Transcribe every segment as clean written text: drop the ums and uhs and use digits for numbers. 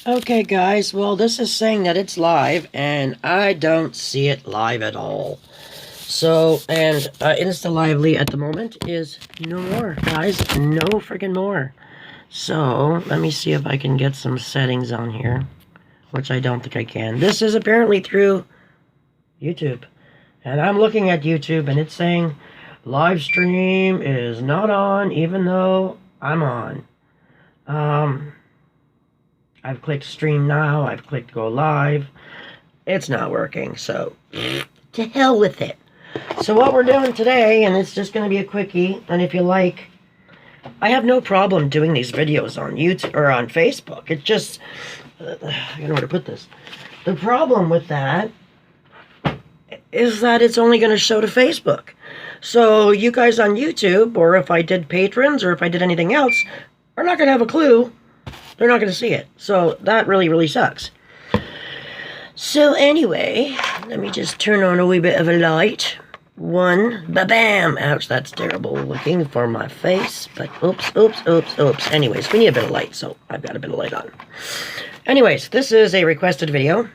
Okay, guys, well, this is saying that it's live, and I don't see it live at all. So, and Insta Lively at the moment is no more, guys. No freaking more. So, let me see if I can get some settings on here, which I don't think I can. This is apparently through YouTube. And I'm looking at YouTube, and it's saying Livestream is not on, even though I'm on. I've clicked stream now, I've clicked go live. It's not working, so to hell with it. So what we're doing today, and it's just going to be a quickie, and if you like, I have no problem doing these videos on YouTube or on Facebook. It's just, I don't know where to put this. The problem with that is that it's only going to show to Facebook. So you guys on YouTube, or if I did patrons, or if I did anything else, are not going to have a clue. They're not going to see it. So that really, really sucks. So anyway, let me just turn on a wee bit of a light. One, ba-bam! Ouch, that's terrible looking for my face. But oops. Anyways, we need a bit of light, so I've got a bit of light on. Anyways, this is a requested video.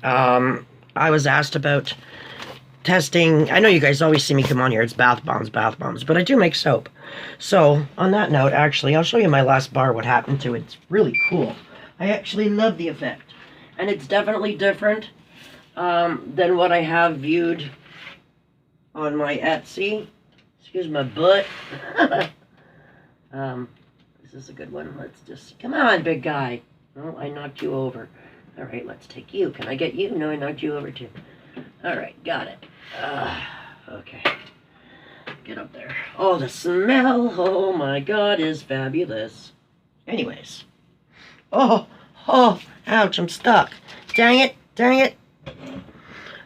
I was asked about testing. I know you guys always see me come on here. It's bath bombs. But I do make soap. So, on that note, actually, I'll show you my last bar, what happened to it. It's really cool. I actually love the effect. And it's definitely different than what I have viewed on my Etsy. Excuse my butt. This is a good one. Let's just... Come on, big guy. Oh, I knocked you over. All right, let's take you. Can I get you? No, I knocked you over, too. All right, got it. Okay. Get up there. Oh, the smell, oh my god, is fabulous. Anyways. Oh, ouch, I'm stuck. Dang it.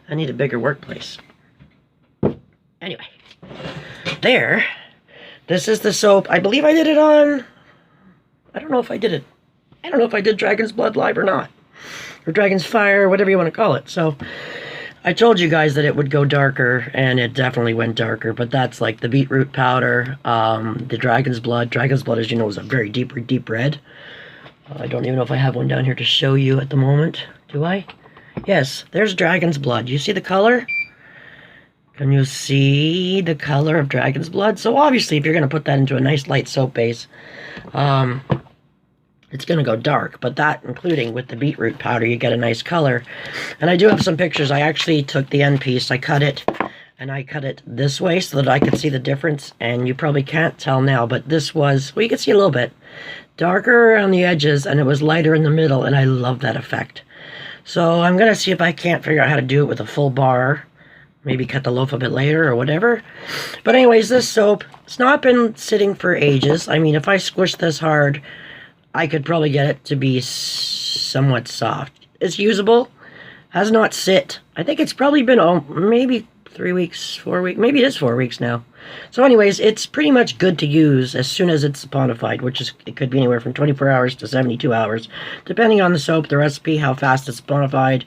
I need a bigger workplace. Anyway. There. This is the soap. I believe I did it on... I don't know if I did it. I don't know if I did Dragon's Blood Live or not. Or Dragon's Fire, whatever you want to call it. So... I told you guys that it would go darker, and it definitely went darker, but that's like the beetroot powder, the Dragon's Blood. Dragon's Blood, as you know, is a very deep red. I don't even know if I have one down here to show you at the moment. Do I? Yes, there's Dragon's Blood. You see the color? Can you see the color of Dragon's Blood? So obviously, if you're going to put that into a nice light soap base, it's going to go dark, but that, including with the beetroot powder, you get a nice color. And I do have some pictures. I actually took the end piece, I cut it, and I cut it this way so that I could see the difference. And you probably can't tell now, but this was, well, you can see a little bit, darker around the edges, and it was lighter in the middle, and I love that effect. So I'm going to see if I can't figure out how to do it with a full bar. Maybe cut the loaf a bit later or whatever. But anyways, this soap, it's not been sitting for ages. I mean, if I squish this hard, I could probably get it to be somewhat soft. It's usable. Has not sit. I think it's probably been maybe 3 weeks, 4 weeks. Maybe it is 4 weeks now. So anyways, it's pretty much good to use as soon as it's saponified, which is, it could be anywhere from 24 hours to 72 hours, depending on the soap, the recipe, how fast it's saponified,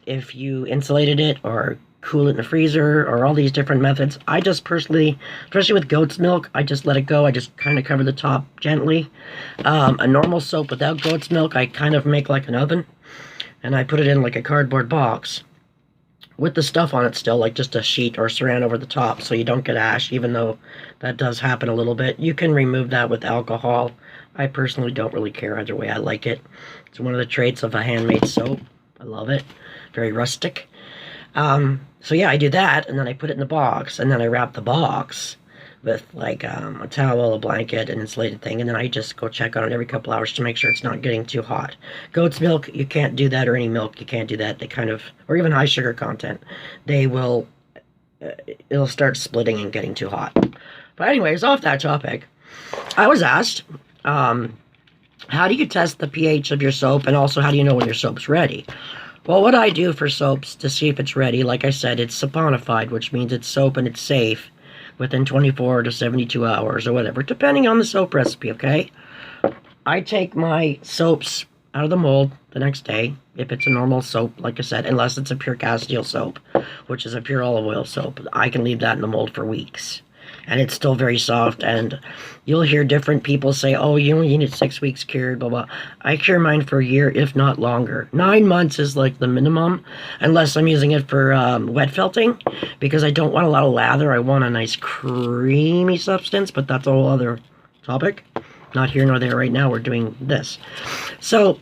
if you insulated it or cool it in the freezer, or all these different methods. I just personally, especially with goat's milk, I just let it go. I just kind of cover the top gently. A normal soap without goat's milk, I kind of make like an oven, and I put it in like a cardboard box with the stuff on it still, like just a sheet or saran over the top, so you don't get ash, even though that does happen a little bit. You can remove that with alcohol. I personally don't really care either way. I like it. It's one of the traits of a handmade soap. I love it. Very rustic. So yeah, I do that, and then I put it in the box, and then I wrap the box with like a towel, a blanket, an insulated thing, and then I just go check on it every couple hours to make sure it's not getting too hot. Goat's milk, you can't do that, or any milk, you can't do that. They kind of, or even high sugar content, they will, it'll start splitting and getting too hot. But anyways, off that topic, I was asked, how do you test the pH of your soap, and also how do you know when your soap's ready? Well, what I do for soaps to see if it's ready, like I said, it's saponified, which means it's soap and it's safe within 24 to 72 hours or whatever, depending on the soap recipe, okay? I take my soaps out of the mold the next day, if it's a normal soap, like I said, unless it's a pure castile soap, which is a pure olive oil soap. I can leave that in the mold for weeks. and it's still very soft. And you'll hear different people say, oh, you only need 6 weeks cured, blah, blah. I cure mine for a year, if not longer. 9 months is like the minimum, unless I'm using it for wet felting, because I don't want a lot of lather. I want a nice creamy substance, but that's a whole other topic. Not here nor there right now. We're doing this. So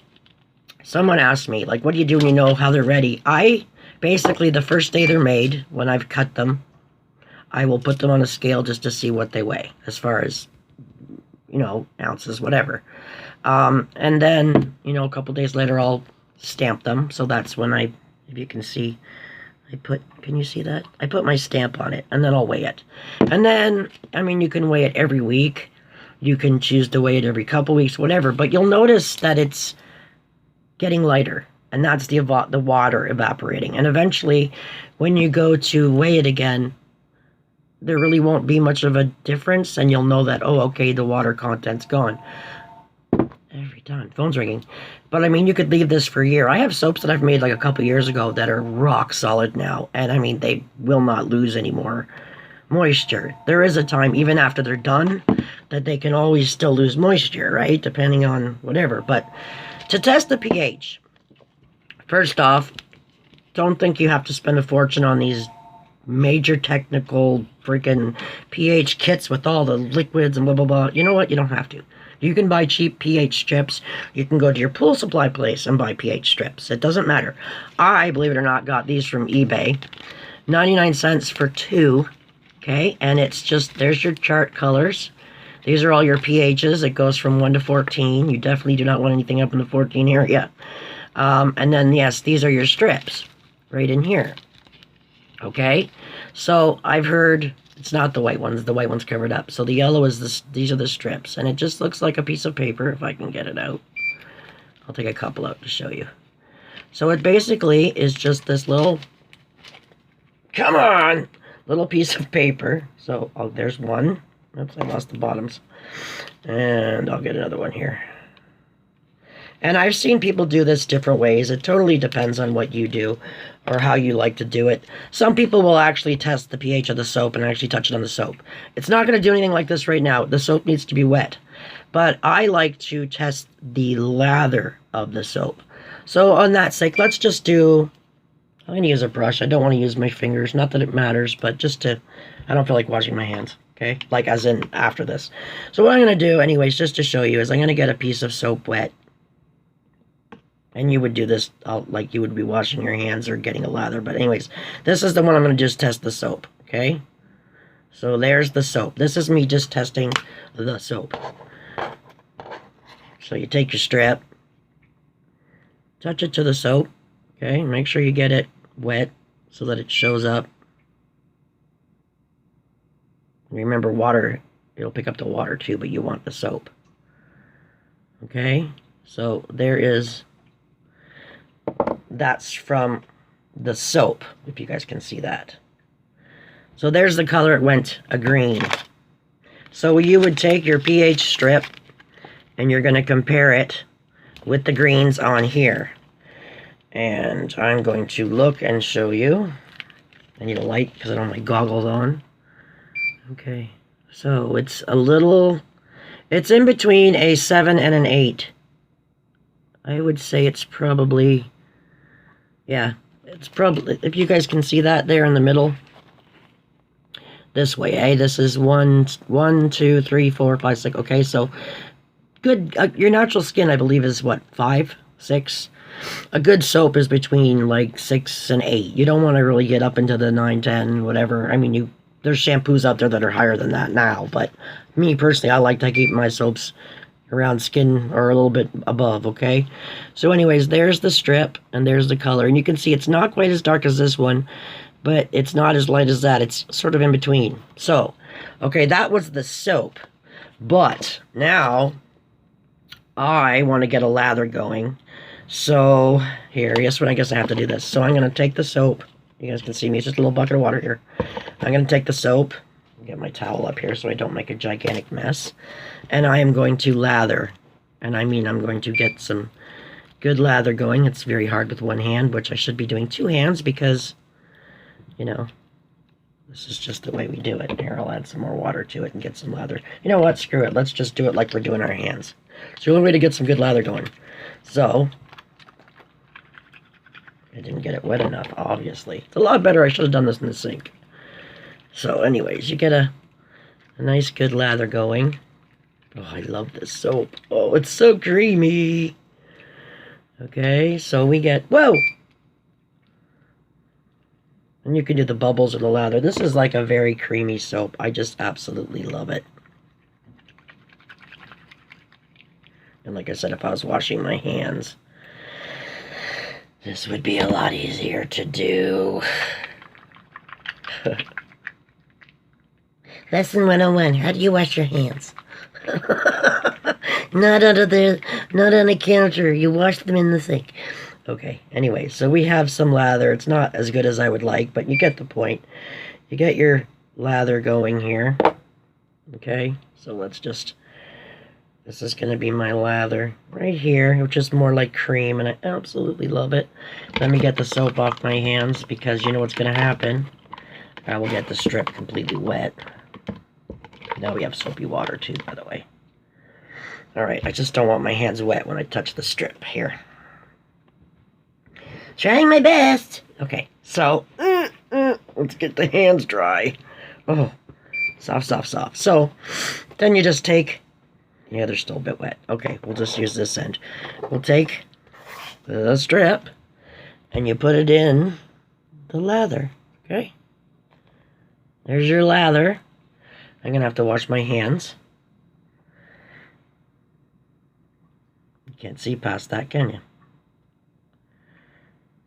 someone asked me, like, what do you do when you know how they're ready? I basically, the first day they're made, when I've cut them, I will put them on a scale just to see what they weigh, as far as, you know, ounces, whatever. And then, you know, a couple days later, I'll stamp them. So that's when if you can see, can you see that? I put my stamp on it, and then I'll weigh it. And then, I mean, you can weigh it every week. You can choose to weigh it every couple weeks, whatever. But you'll notice that it's getting lighter, and that's the water evaporating. And eventually, when you go to weigh it again, there really won't be much of a difference, and you'll know that, oh, okay, the water content's gone. Every time. Phone's ringing. But, I mean, you could leave this for a year. I have soaps that I've made like a couple years ago that are rock solid now, and, I mean, they will not lose any more moisture. There is a time, even after they're done, that they can always still lose moisture, right? Depending on whatever. But to test the pH, first off, don't think you have to spend a fortune on these major technical freaking pH kits with all the liquids and blah, blah, blah. You know what? You don't have to. You can buy cheap pH strips. You can go to your pool supply place and buy pH strips. It doesn't matter. I, believe it or not, got these from eBay. 99 cents for 2. Okay? And it's just, there's your chart colors. These are all your pHs. It goes from 1 to 14. You definitely do not want anything up in the 14 area. And then, yes, these are your strips right in here. Okay? So, I've heard it's not the white ones. The white one's covered up. So, the yellow is this. These are the strips. And it just looks like a piece of paper, if I can get it out. I'll take a couple out to show you. So, it basically is just this little, come on, little piece of paper. So, there's one. Oops, I lost the bottoms. And I'll get another one here. And I've seen people do this different ways. It totally depends on what you do or how you like to do it. Some people will actually test the pH of the soap and actually touch it on the soap. It's not going to do anything like this right now. The soap needs to be wet. But I like to test the lather of the soap. So on that sake, let's just do, I'm going to use a brush. I don't want to use my fingers. Not that it matters, but just to, I don't feel like washing my hands. Okay, like as in after this. So what I'm going to do anyways, just to show you, is I'm going to get a piece of soap wet. And you would do this like you would be washing your hands or getting a lather. But anyways, this is the one I'm going to just test the soap. Okay, so there's the soap. This is me just testing the soap. So you take your strip, touch it to the soap. Okay, make sure you get it wet so that it shows up. Remember, water, it'll pick up the water too, but you want the soap. Okay, so there is, that's from the soap, if you guys can see that. So there's the color. It went a green. So you would take your pH strip and you're going to compare it with the greens on here. And I'm going to look and show you. I need a light because I don't have my goggles on. Okay, so it's a little, it's in between a 7 and an 8. I would say it's probably, yeah, it's probably, if you guys can see that there in the middle, this way, eh? This is 1, 2, 3, 4, 5, 6, okay, so, good, your natural skin, I believe, is what, 5, 6? A good soap is between, like, 6 and 8. You don't want to really get up into the 9, 10, whatever. I mean, there's shampoos out there that are higher than that now, but me personally, I like to keep my soaps around skin or a little bit above, okay? So anyways, there's the strip and there's the color, and you can see it's not quite as dark as this one, but it's not as light as that. It's sort of in between. So, okay, that was the soap, but now I want to get a lather going. So here, yes, I guess I have to do this. So I'm going to take the soap. You guys can see me, it's just a little bucket of water here. I'm going to take the soap, get my towel up here so I don't make a gigantic mess, and I am going to lather. And I mean, I'm going to get some good lather going. It's very hard with one hand, which I should be doing 2 hands because, you know, This is just the way we do it. Here, I'll add some more water to it and get some lather. You know what? Screw it. Let's just do it like we're doing our hands. It's the only way to get some good lather going. So, I didn't get it wet enough, obviously. It's a lot better. I should have done this in the sink. So, anyways, you get a nice good lather going. Oh, I love this soap. Oh, it's so creamy. Okay, so we get... Whoa! And you can do the bubbles or the lather. This is like a very creamy soap. I just absolutely love it. And like I said, if I was washing my hands, this would be a lot easier to do. Lesson 101, how do you wash your hands? Not on the counter. You wash them in the sink. Okay, anyway, so we have some lather. It's not as good as I would like, but you get the point. You get your lather going here. Okay, so let's just... This is going to be my lather right here, which is more like cream, and I absolutely love it. Let me get the soap off my hands, because you know what's going to happen. I will get the strip completely wet. Now we have soapy water too, by the way. Alright, I just don't want my hands wet when I touch the strip here. Trying my best. Okay, so let's get the hands dry. Oh, soft, soft, soft. So then you just take, yeah, they're still a bit wet. Okay, we'll just use this end. We'll take the strip and you put it in the lather. Okay, there's your lather. I'm gonna have to wash my hands. You can't see past that, can you?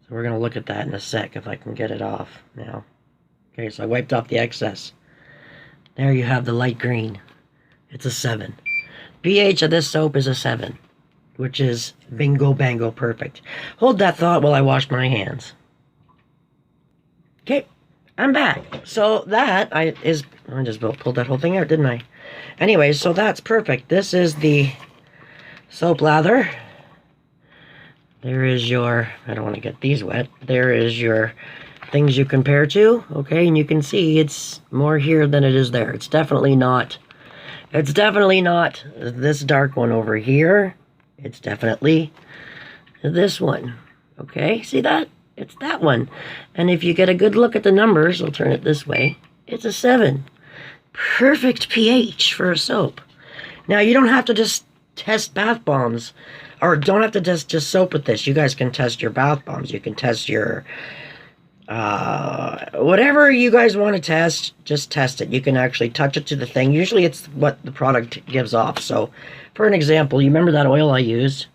So we're going to look at that in a sec if I can get it off now. Okay, so I wiped off the excess. There you have the light green. It's a 7. pH of this soap is a 7, which is bingo bango perfect. Hold that thought while I wash my hands. Okay, I'm back. So that I just pulled that whole thing out, didn't I? Anyway, so that's perfect. This is the soap lather. There is your, I don't want to get these wet. There is your things you compare to, okay? And you can see it's more here than it is there. It's definitely not this dark one over here. It's definitely this one, okay? See that? It's that one. And if you get a good look at the numbers, I'll turn it this way, it's a 7. Perfect pH for a soap. Now, you don't have to just test bath bombs, or don't have to just soap with this. You guys can test your bath bombs. You can test your, whatever you guys want to test, just test it. You can actually touch it to the thing. Usually it's what the product gives off. So, for an example, you remember that oil I used?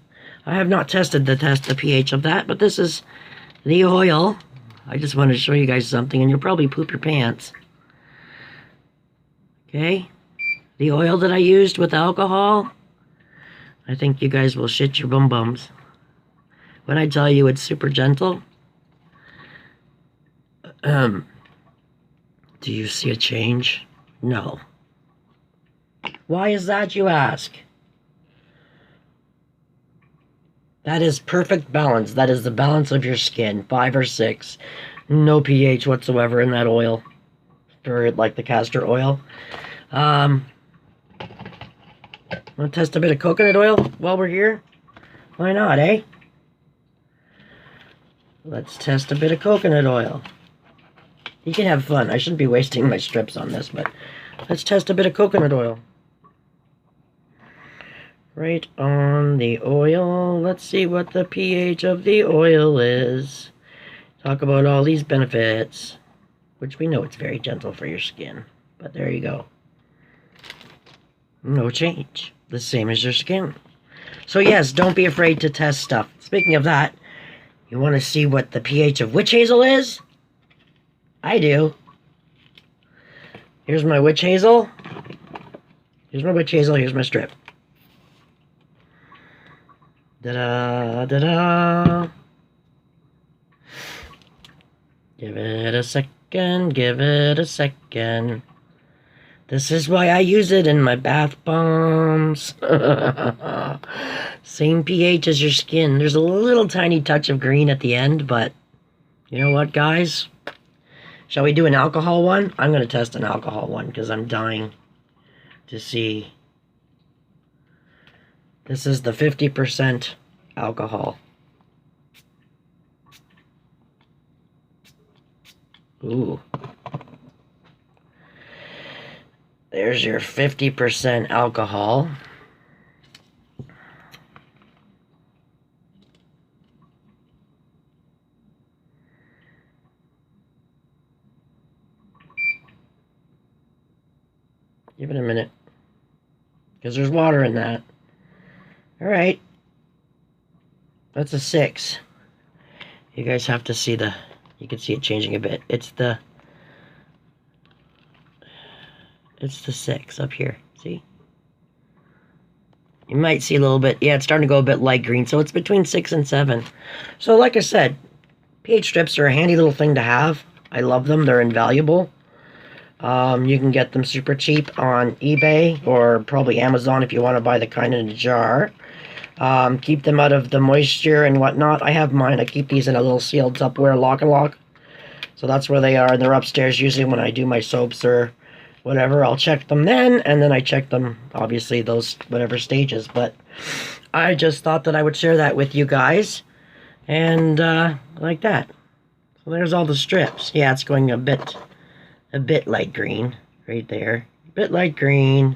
I have not tested the pH of that, but this is the oil. I just wanted to show you guys something, and you'll probably poop your pants. Okay? The oil that I used with alcohol, I think you guys will shit your bum bums when I tell you it's super gentle. Do you see a change? No. Why is that, you ask? That is perfect balance. That is the balance of your skin. 5 or 6. No pH whatsoever in that oil. For like the castor oil. Want to test a bit of coconut oil while we're here? Why not, eh? Let's test a bit of coconut oil. You can have fun. I shouldn't be wasting my strips on this, but let's test a bit of coconut oil. Right on the oil. Let's see what the pH of the oil is. Talk about all these benefits, which we know it's very gentle for your skin. But there you go. No change. The same as your skin. So yes, don't be afraid to test stuff. Speaking of that, you want to see what the pH of witch hazel is? I do. Here's my witch hazel. Here's my witch hazel. Here's my strip. Da-da, da-da. Give it a second. Give it a second. This is why I use it in my bath bombs. Same pH as your skin. There's a little tiny touch of green at the end, but you know what, guys? Shall we do an alcohol one? I'm going to test an alcohol one because I'm dying to see. This is the 50% alcohol. Ooh. There's your 50% alcohol. Give it a minute. Because there's water in that. Alright. That's a 6. You guys have to see the... You can see it changing a bit. It's the 6 up here. See? You might see a little bit. Yeah, it's starting to go a bit light green. So it's between 6 and 7. So like I said, pH strips are a handy little thing to have. I love them. They're invaluable. You can get them super cheap on eBay or probably Amazon if you want to buy the kind in a jar. Keep them out of the moisture and whatnot. I have mine. I keep these in a little sealed Tupperware lock and lock. So that's where they are. And they're upstairs usually when I do my soaps or whatever. I'll check them then. And then I check them, obviously, those whatever stages. But I just thought that I would share that with you guys. And like that. So there's all the strips. Yeah, it's going a bit light green right there. A bit light green.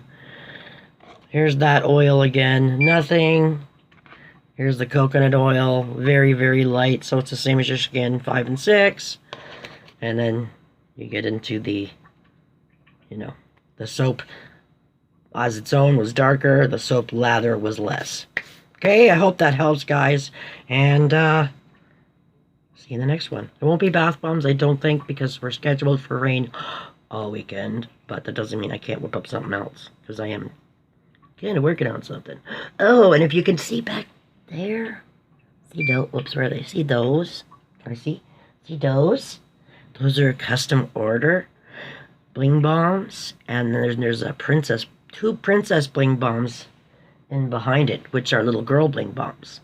Here's that oil again. Nothing. Here's the coconut oil. Very, very light. So it's the same as your skin. 5 and 6. And then you get into the, you know, the soap as its own was darker. The soap lather was less. Okay, I hope that helps, guys. And see you in the next one. There won't be bath bombs, I don't think, because we're scheduled for rain all weekend. But that doesn't mean I can't whip up something else, because I am kind of working on something. Oh, and if you can see back there, see those? Whoops, where are they? See those? Can I see? See those? Those are custom order bling bombs, and then there's a princess, 2 princess bling bombs in behind it, which are little girl bling bombs.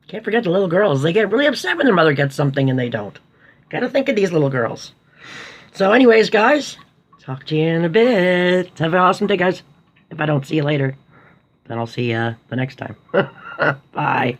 Can't forget the little girls. They get really upset when their mother gets something and they don't. Gotta think of these little girls. So anyways, guys, talk to you in a bit. Have an awesome day, guys. If I don't see you later, then I'll see you the next time. Bye.